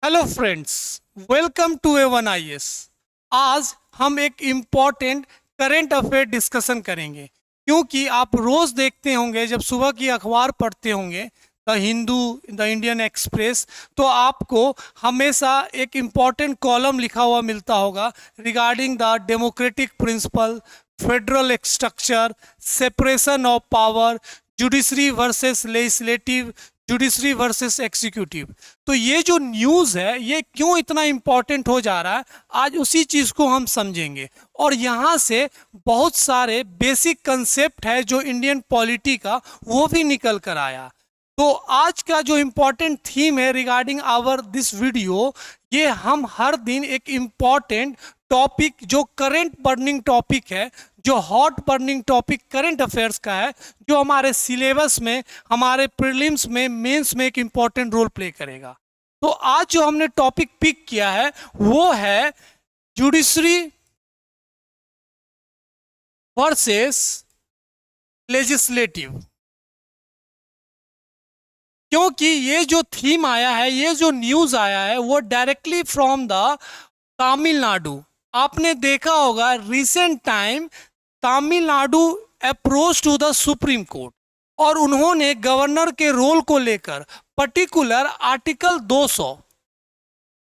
Hello friends, welcome to A1IS। आज हम एक इम्पॉर्टेंट करंट अफेयर डिस्कशन करेंगे, क्योंकि आप रोज़ देखते होंगे, जब सुबह की अखबार पढ़ते होंगे, the Hindu, the Indian express, तो आपको हमेशा एक इम्पॉर्टेंट कॉलम लिखा हुआ मिलता होगा regarding the democratic principle, federal structure, separation of power, judiciary versus legislative, judiciary versus executive. तो ये जो न्यूज़ है, ये क्यों इतना इम्पॉर्टेंट हो जा रहा है, आज उसी चीज़ को हम समझेंगे। और यहाँ से बहुत सारे बेसिक कंसेप्ट है जो इंडियन पॉलिटी का, वो भी निकल कर आया। तो आज का जो इम्पोर्टेंट थीम है रिगार्डिंग आवर दिस वीडियो, ये हम हर दिन एक इम्पॉर्टेंट टॉपिक, जो करंट बर्निंग टॉपिक है, जो hot burning topic current affairs का है, जो हमारे सिलेबस में, हमारे प्रीलिम्स में, मेंस में एक इम्पॉर्टेंट रोल प्ले करेगा। तो आज जो हमने टॉपिक पिक किया है वो है जुडिशरी वर्सेस लेजिस्लेटिव। क्योंकि ये जो थीम आया है, ये जो न्यूज़ आया है, वो डायरेक्टली फ्रॉम द तमिलनाडु। आपने देखा होगा recent time Tamil Nadu approach to the supreme court, और उन्होंने गवर्नर के रोल को लेकर पर्टिकुलर आर्टिकल 200,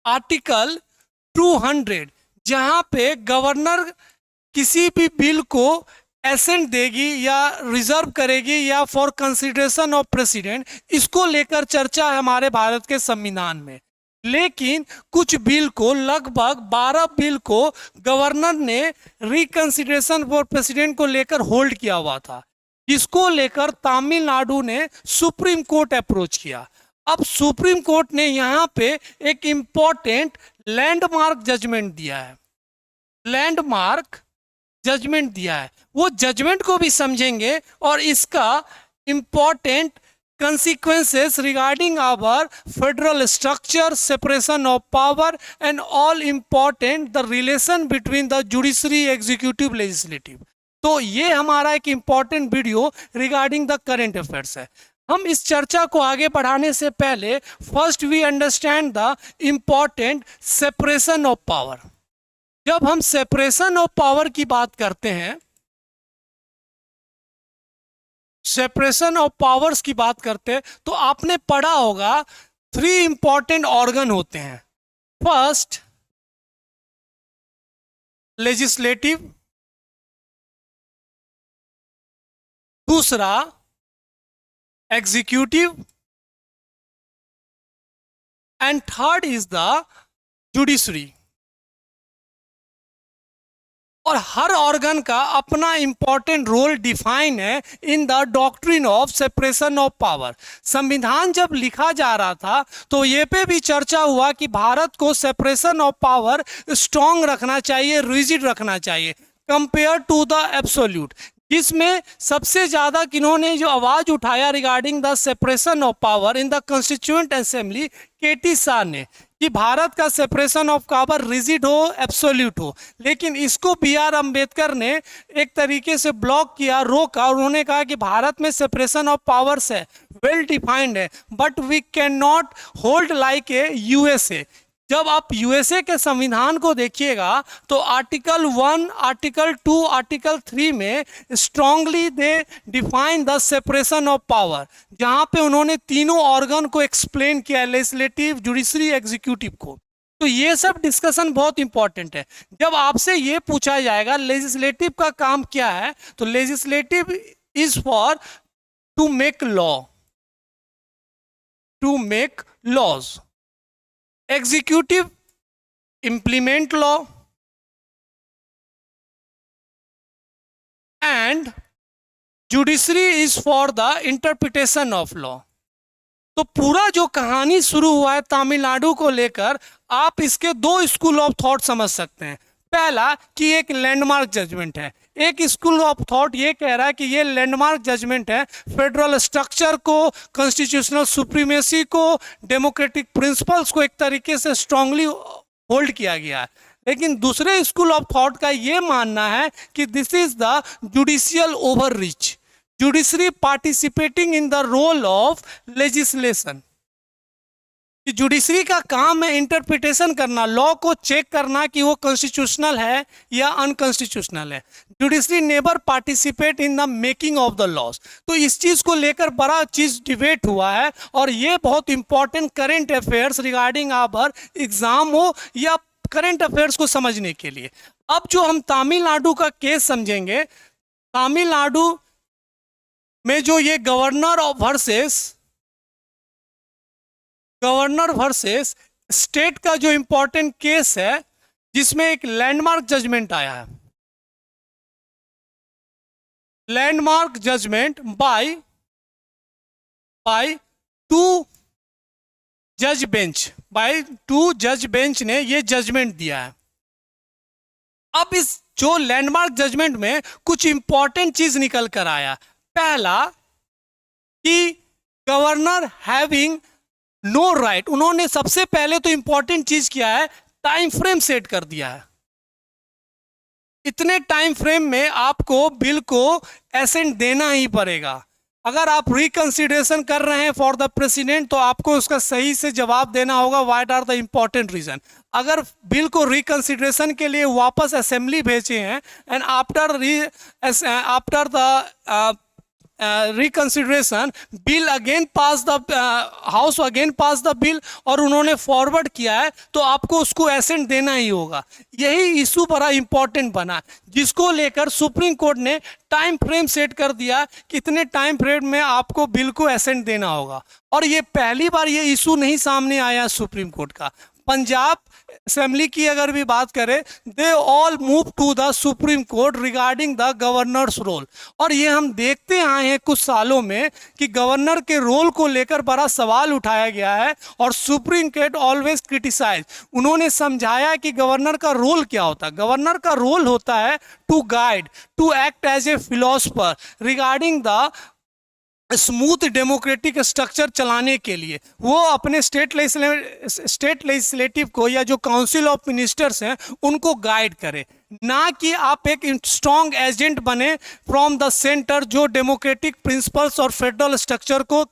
आर्टिकल 200, जहां पे गवर्नर किसी भी बिल को एसेंट देगी या रिजर्व करेगी या फॉर कंसिडरेशन ऑफ प्रेसिडेंट, इसको लेकर चर्चा है हमारे भारत के संविधान में। लेकिन कुछ बिल को, लगभग 12 बिल को गवर्नर ने रिकंसिडरेशन फॉर प्रेसिडेंट को लेकर होल्ड किया हुआ था, जिसको लेकर तमिलनाडु ने सुप्रीम कोर्ट अप्रोच किया। अब सुप्रीम कोर्ट ने यहाँ पे एक इंपॉर्टेंट लैंडमार्क जजमेंट दिया है, लैंडमार्क जजमेंट दिया है। वो जजमेंट को भी समझेंगे और इसका important consequences regarding our federal structure, separation of power, and all important the relation between the judiciary, executive, legislative। तो ये हमारा एक important video regarding the current affairs है। हम इस चर्चा को आगे बढ़ाने से पहले first we understand the important separation of power. जब हम सेपरेशन ऑफ पावर की बात करते हैं, सेपरेशन ऑफ पावर्स की बात करते हैं, तो आपने पढ़ा होगा 3 इंपॉर्टेंट ऑर्गन होते हैं। फर्स्ट लेजिस्लेटिव, दूसरा executive, and third is the judiciary. और हर ऑर्गन का अपना इंपॉर्टेंट रोल डिफाइन है in the doctrine of separation of power. संविधान जब लिखा जा रहा था तो ये पे भी चर्चा हुआ कि भारत को सेपरेशन ऑफ पावर स्ट्रॉन्ग रखना चाहिए, रिजिड रखना चाहिए कंपेयर टू द एब्सोल्यूट। जिसमें सबसे ज़्यादा किन्होंने जो आवाज़ उठाया regarding the separation of power in the constituent assembly, K T Shah ने, कि भारत का सेपरेशन ऑफ पावर रिजिड हो, एब्सोल्यूट हो। लेकिन इसको B.R. अम्बेडकर ने एक तरीके से ब्लॉक किया, रोका। उन्होंने कहा कि भारत में सेपरेशन ऑफ पावर्स है, वेल डिफाइंड है, but we can not hold like a USA। जब आप USA के संविधान को देखिएगा तो आर्टिकल 1, आर्टिकल 2, आर्टिकल 3 में strongly they define the separation of power, जहां पे उन्होंने तीनों ऑर्गन को एक्सप्लेन किया, लेजिस्लेटिव, जुडिशरी, एग्जीक्यूटिव को। तो ये सब डिस्कशन बहुत इंपॉर्टेंट है। जब आपसे ये पूछा जाएगा लेजिस्लेटिव का काम क्या है, तो legislative is for to make law, to make laws. Executive implement law, and judiciary is for the interpretation of law। तो पूरा जो कहानी शुरू हुआ है तमिलनाडु को लेकर, आप इसके 2 स्कूल ऑफ थॉट समझ सकते हैं। पहला कि एक लैंडमार्क जजमेंट है, एक स्कूल ऑफ थॉट ये कह रहा है कि ये लैंडमार्क जजमेंट है, फेडरल स्ट्रक्चर को, कॉन्स्टिट्यूशनल सुप्रीमेसी को, डेमोक्रेटिक प्रिंसिपल्स को एक तरीके से स्ट्रांगली होल्ड किया गया है। लेकिन दूसरे स्कूल ऑफ थॉट का ये मानना है कि this is the judicial overreach, judiciary participating in the role of legislation. कि जुडिशरी का काम है इंटरप्रिटेशन करना, लॉ को चेक करना कि वो कॉन्स्टिट्यूशनल है या अनकॉन्स्टिट्यूशनल है। Judiciary never participate in the making of the laws. तो इस चीज को लेकर बड़ा चीज डिबेट हुआ है और ये बहुत important current affairs regarding our exam हो या करंट अफेयर्स को समझने के लिए। अब जो हम तमिलनाडु का केस समझेंगे, तमिलनाडु में जो ये गवर्नर वर्सेस स्टेट का जो इंपॉर्टेंट केस है, जिसमें एक लैंडमार्क जजमेंट आया है, लैंडमार्क जजमेंट बाय टू जज बेंच ने ये जजमेंट दिया है। अब इस जो लैंडमार्क जजमेंट में कुछ इंपॉर्टेंट चीज निकल कर आया। पहला कि गवर्नर हैविंग नो राइट, उन्होंने सबसे पहले तो इंपॉर्टेंट चीज किया है, टाइम फ्रेम सेट कर दिया है। इतने टाइम फ्रेम में आपको बिल को एसेंट देना ही पड़ेगा। अगर आप रिकंसिडरेशन कर रहे हैं फॉर द प्रेसिडेंट तो आपको उसका सही से जवाब देना होगा, what are the important reason. अगर बिल को रिकंसिडरेशन के लिए वापस असेंबली भेजे हैं and after the reconsideration bill again pass the house again pass the bill और उन्होंने फॉरवर्ड किया है, तो आपको उसको एसेंट देना ही होगा। यही इशू बड़ा इंपॉर्टेंट बना, जिसको लेकर सुप्रीम कोर्ट ने टाइम फ्रेम सेट कर दिया, कितने टाइम फ्रेम में आपको बिल को एसेंट देना होगा। और ये पहली बार ये इशू नहीं सामने आया सुप्रीम कोर्ट का। पंजाब असेंबली की अगर भी बात करें, they all move to the supreme court regarding the governor's role. और ये हम देखते आए हैं कुछ सालों में कि गवर्नर के रोल को लेकर बड़ा सवाल उठाया गया है और सुप्रीम कोर्ट ऑलवेज क्रिटिसाइज। उन्होंने समझाया कि गवर्नर का रोल क्या होता है। गवर्नर का रोल होता है to guide, to act as a philosopher regarding the smooth democratic structure चलाने के लिए। वो अपने स्टेट लेजिस्लेटिव को या जो काउंसिल ऑफ मिनिस्टर्स हैं उनको गाइड करे, ना कि आप एक स्ट्रॉन्ग एजेंट बने फ्रॉम द सेंटर जो डेमोक्रेटिक प्रिंसिपल्स और फेडरल स्ट्रक्चर को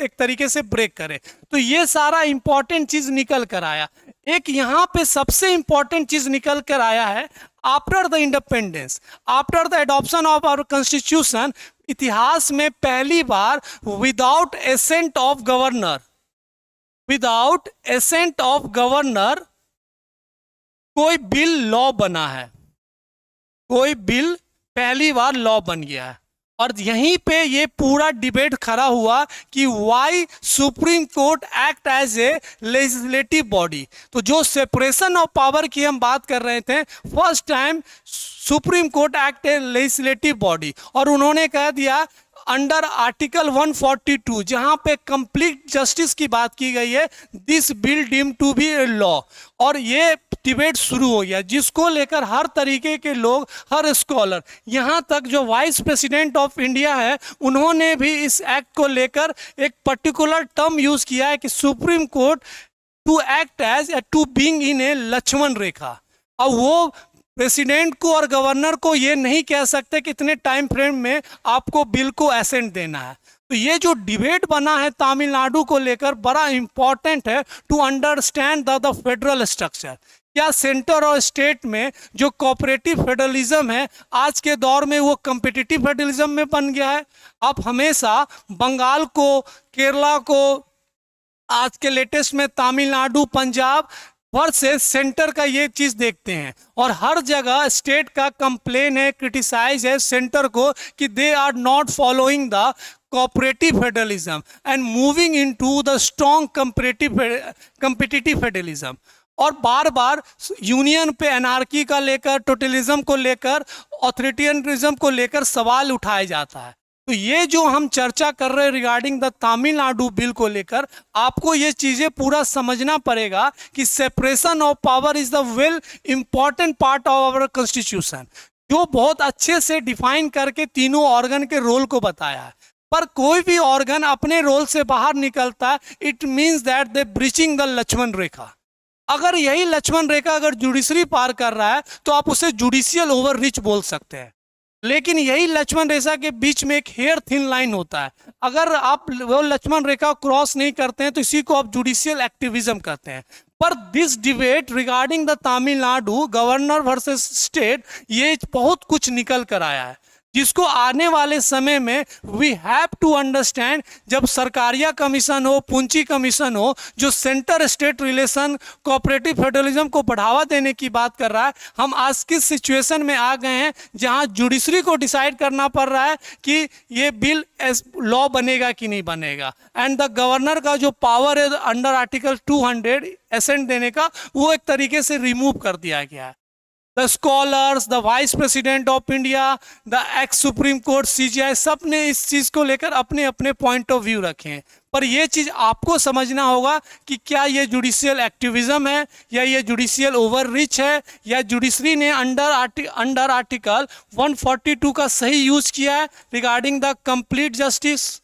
एक तरीके से ब्रेक करे। तो ये सारा इंपॉर्टेंट चीज निकल कर आया। एक यहाँ पे सबसे इंपॉर्टेंट चीज निकल कर आया है, after the independence, after the adoption of our constitution, इतिहास में पहली बार विदाउट एसेंट ऑफ गवर्नर कोई बिल लॉ बना है, कोई बिल पहली बार लॉ बन गया है। और यहीं पे ये पूरा डिबेट खड़ा हुआ कि why supreme court act as a legislative body. तो जो सेपरेशन ऑफ पावर की हम बात कर रहे थे, first time supreme court act ए लेजिस्लेटिव बॉडी, और उन्होंने कह दिया अंडर आर्टिकल 142 जहां पे कंप्लीट जस्टिस की बात की गई है, this bill deem to be a law. और ये डिबेट शुरू हो गया, जिसको लेकर हर तरीके के लोग, हर स्कॉलर, यहाँ तक जो वाइस प्रेसिडेंट ऑफ इंडिया है उन्होंने भी इस एक्ट को लेकर एक पर्टिकुलर टर्म यूज किया है कि supreme court to act as to being in a Lakshman Rekha. अब वो प्रेसिडेंट को और गवर्नर को ये नहीं कह सकते कि इतने टाइम फ्रेम में आपको बिल को एसेंट देना है। तो ये जो डिबेट बना है तमिलनाडु को लेकर बड़ा इंपॉर्टेंट है to understand the federal structure. क्या सेंटर और स्टेट में जो कोऑपरेटिव फेडरलिज्म है आज के दौर में वो कॉम्पिटिटिव फेडरलिज्म में बन गया है। आप हमेशा बंगाल को, केरला को, आज के लेटेस्ट में तमिलनाडु, पंजाब वर्सेस सेंटर का ये चीज देखते हैं, और हर जगह स्टेट का कंप्लेन है, क्रिटिसाइज है सेंटर को कि they are not following the cooperative federalism and moving into the strong competitive federalism. और बार बार यूनियन पे एनार्की का लेकर, टोटलिज्म को लेकर, ऑथोरिटेरियनिज्म को लेकर सवाल उठाया जाता है। तो ये जो हम चर्चा कर रहे हैं रिगार्डिंग द तमिलनाडु बिल को लेकर, आपको ये चीजें पूरा समझना पड़ेगा कि separation of power is the well important part of our constitution, जो बहुत अच्छे से डिफाइन करके तीनों ऑर्गन के रोल को बताया है। पर कोई भी ऑर्गन अपने रोल से बाहर निकलता है, it means that they breaching the Lakshman Rekha. अगर यही लक्ष्मण रेखा अगर जुडिशरी पार कर रहा है तो आप उसे जुडिशियल ओवर रीच बोल सकते हैं। लेकिन यही लक्ष्मण रेखा के बीच में एक हेयर थिन लाइन होता है। अगर आप वो लक्ष्मण रेखा क्रॉस नहीं करते हैं तो इसी को आप जुडिशियल एक्टिविज्म कहते हैं। पर this debate regarding the Tamil Nadu governor versus state, ये बहुत कुछ निकल कर आया है, जिसको आने वाले समय में वी हैव टू अंडरस्टैंड। जब सरकारिया कमीशन हो, पुंची कमीशन हो, जो centre state relation cooperative federalism को बढ़ावा देने की बात कर रहा है, हम आज किस सिचुएशन में आ गए हैं जहां जुडिशरी को डिसाइड करना पड़ रहा है कि ये बिल लॉ बनेगा कि नहीं बनेगा। एंड द गवर्नर का जो पावर है अंडर आर्टिकल 200 एसेंट देने का, वो एक तरीके से रिमूव कर दिया गया है। The scholars, the vice president of India, the x supreme court CJI, सब ने इस चीज़ को लेकर अपने अपने पॉइंट ऑफ व्यू रखे हैं। पर यह चीज़ आपको समझना होगा कि क्या ये जुडिशियल एक्टिविज्म है, या ये जुडिशियल ओवररीच है, या जुडिशरी ने अंडर आर्टिकल 142 का सही यूज किया है रिगार्डिंग द कंप्लीट जस्टिस।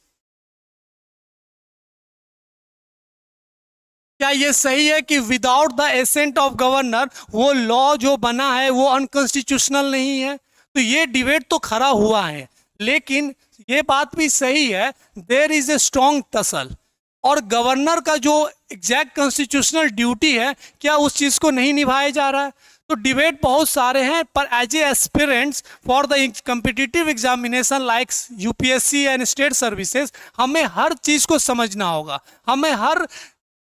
क्या ये सही है कि without the ascent of governor वो लॉ जो बना है वो अनकॉन्स्टिट्यूशनल नहीं है? तो ये डिबेट तो खड़ा हुआ है, लेकिन ये बात भी सही है, there is a strong tussle, और गवर्नर का जो एग्जैक्ट कॉन्स्टिट्यूशनल ड्यूटी है, क्या उस चीज़ को नहीं निभाया जा रहा है? तो डिबेट बहुत सारे हैं, पर as a aspirants for the competitive examination like UPSC and state services, हमें हर चीज़ को समझना होगा, हमें हर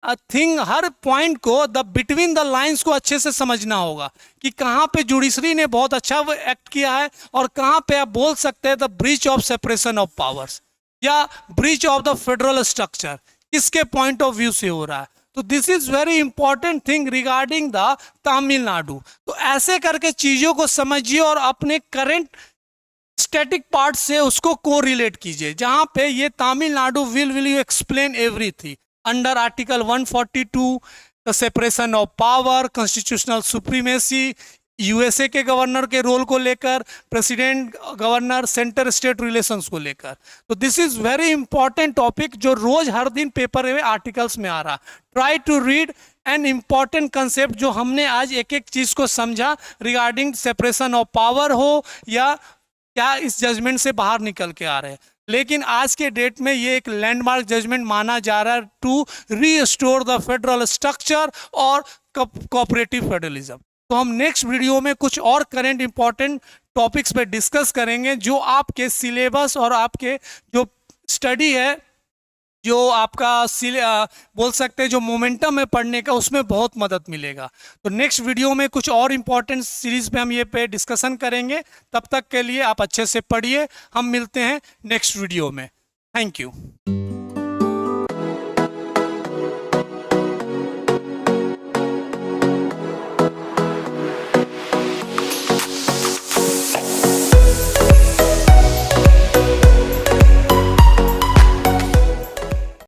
हर पॉइंट को द बिटवीन द लाइंस को अच्छे से समझना होगा कि कहाँ पे जुडिशरी ने बहुत अच्छा एक्ट किया है और कहाँ पे आप बोल सकते हैं the breach of separation of powers या breach of the federal structure, किसके पॉइंट ऑफ व्यू से हो रहा है। तो this is very important thing regarding the Tamil Nadu. तो ऐसे करके चीज़ों को समझिए और अपने करेंट स्टैटिक पार्ट से उसको को रिलेट कीजिए, जहाँ पे ये Tamil Nadu will you explain everything under article 142, the separation of power, constitutional supremacy, USA के गवर्नर के रोल को लेकर, president governor centre state relations को लेकर। तो this is very important topic जो रोज हर दिन पेपर में आर्टिकल्स में आ रहा। Try to read an important concept जो हमने आज एक एक चीज़ को समझा रिगार्डिंग सेपरेशन ऑफ पावर हो या क्या इस जजमेंट से बाहर निकल के आ रहे हैं। लेकिन आज के डेट में ये एक लैंडमार्क जजमेंट माना जा रहा है to restore the federal structure और कोऑपरेटिव फेडरलिज्म। तो हम नेक्स्ट वीडियो में कुछ और करंट इंपॉर्टेंट टॉपिक्स पे डिस्कस करेंगे जो आपके सिलेबस और आपके जो स्टडी है, जो आपका बोल सकते हैं जो मोमेंटम है पढ़ने का, उसमें बहुत मदद मिलेगा। तो नेक्स्ट वीडियो में कुछ और इम्पॉर्टेंट सीरीज पे हम ये पे डिस्कशन करेंगे। तब तक के लिए आप अच्छे से पढ़िए, हम मिलते हैं नेक्स्ट वीडियो में। Thank you.